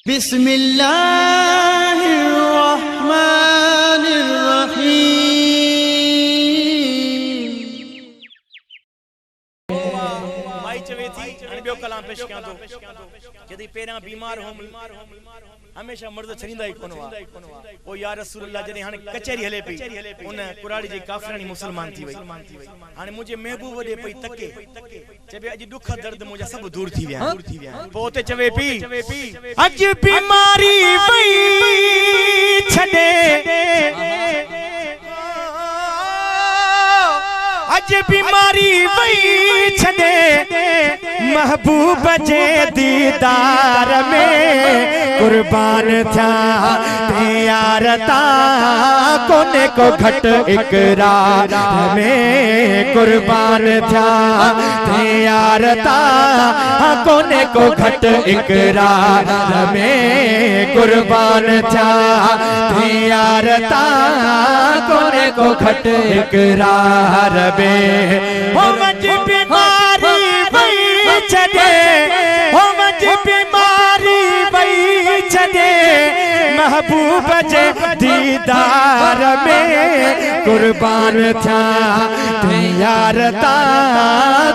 बिस्मिल्लाहिर्रहमानिर्रहीम। माई चवे थी अणबियो कलाम पेश किया तो जदी पेरा बीमार हो हमेशा मर्द छरींदा ही कोन वा ओ या रसूल अल्लाह जने हाने कचहरी हले पई उन कुराड़ी जी काफरानी मुसलमान थी वई हाने मुझे महबूब वडे पई तके चबे अज दुख दर्द मुजा सब दूर थी विया पोते चवे पी अज बीमारी वई छडे अज बीमारी वई छडे महबूब जे दीदार में कुर्बान था यार ता कोने को घट इकरार में कुर्बान था यार ता कोने को घट इकरार में कुर्बान था यार ता कोने को घट इकरार में हो मज बीमारी वई छडे हो मज बीमारी वई छडे महबूब जे दीदार में कुर्बान था यार ता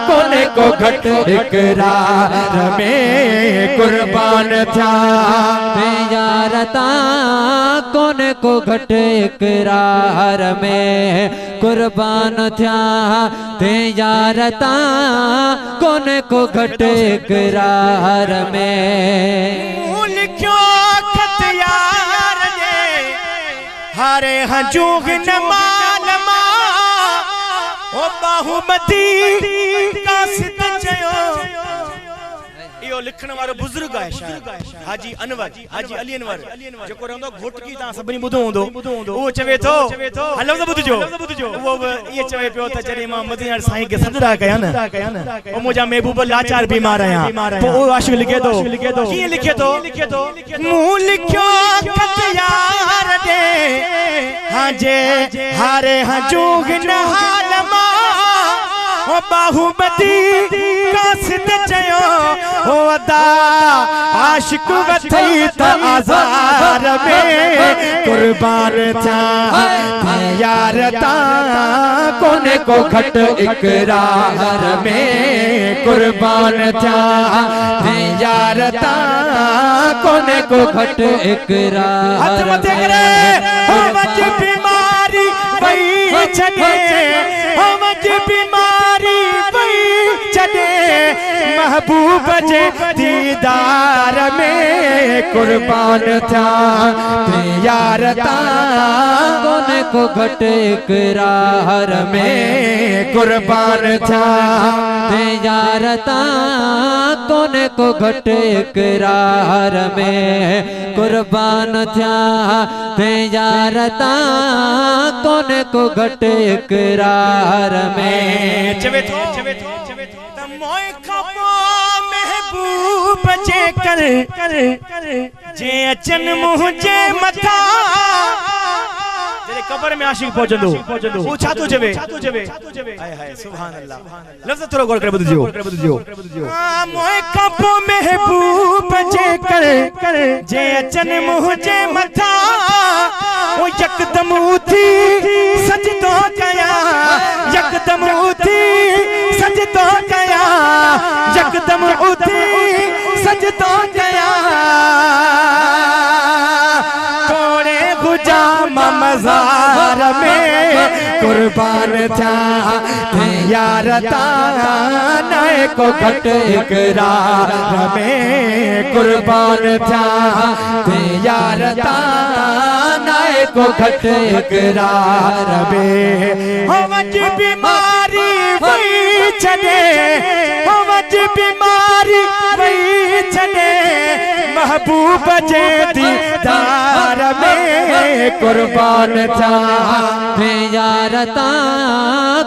कोने को घट इकरार में कुर्बान था यार ता कोने को घट इकरार में कुर्बान था यार ता कोने को घट इकरार में हारे हजूग नमानमा ओ बाहुमती कासिद चयो यो लिखण वारो बुजुर्ग है शायद हाजी अनवर हाजी अली अनवर जको रहंदो घोटकी ता सबनी बुधो होंदो वो चवे तो हलो तो बुधजो वो ये चवे पियो त जरे मां मदीना साईं के सदरा कया न ओ मुजा महबूब लाचार बीमार आया तो ओ आशिक लिखे तो की लिखे तो मुंह लिखो खत यार दे हाजे हारे हजूग न हालमा ओ बाहुमती कासिद चयो ओ अदा आशिक वथई त आज़ार में कुर्बान था यार ता कोने को घट इकरार में कुर्बान था यार ता कोने को घट इकरार में हो मज बीमारी वई छडे हो मज बीमारी वई छडे महबूब जे दीदार में कुर्बान था यार ता कोने को घट इकरार में कुर्बान था यार ता कोने को घट इकरार में कुर्बान था यार ता कोने को घट इकरार में चवे तो मोय खपो महबूब जे कर जे अचन मुझे मथा तेरे कब्र में आशिक पहुंचंदो वो छा तो जवे हाय हाय सुभान अल्लाह लफ्ज थोड़ा गौर करे बुझियो मोय खपो महबूब जे कर जे अचन मुझे मथा ओ यकदम उठी सजदो कया यकदम उठी सजदो कया यकदम उठी सजदो कया तोड़े गुजाम मज़ार में कुर्बान था यार ता नए को घट इकरार में कुर्बान था यार ता नए को घट इकरार में हो मज बीमारी वई छडे हो मज बीमारी वई छडे महबूब जे दीदार में कुर्बान था यार ता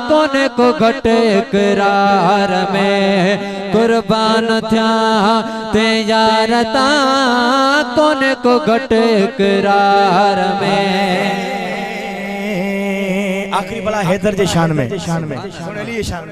कोने को घट इकरार में कुर्बान था यार ता कोने को घट इकरार में आखिरी बला हैदर जे शान में सुन ली शान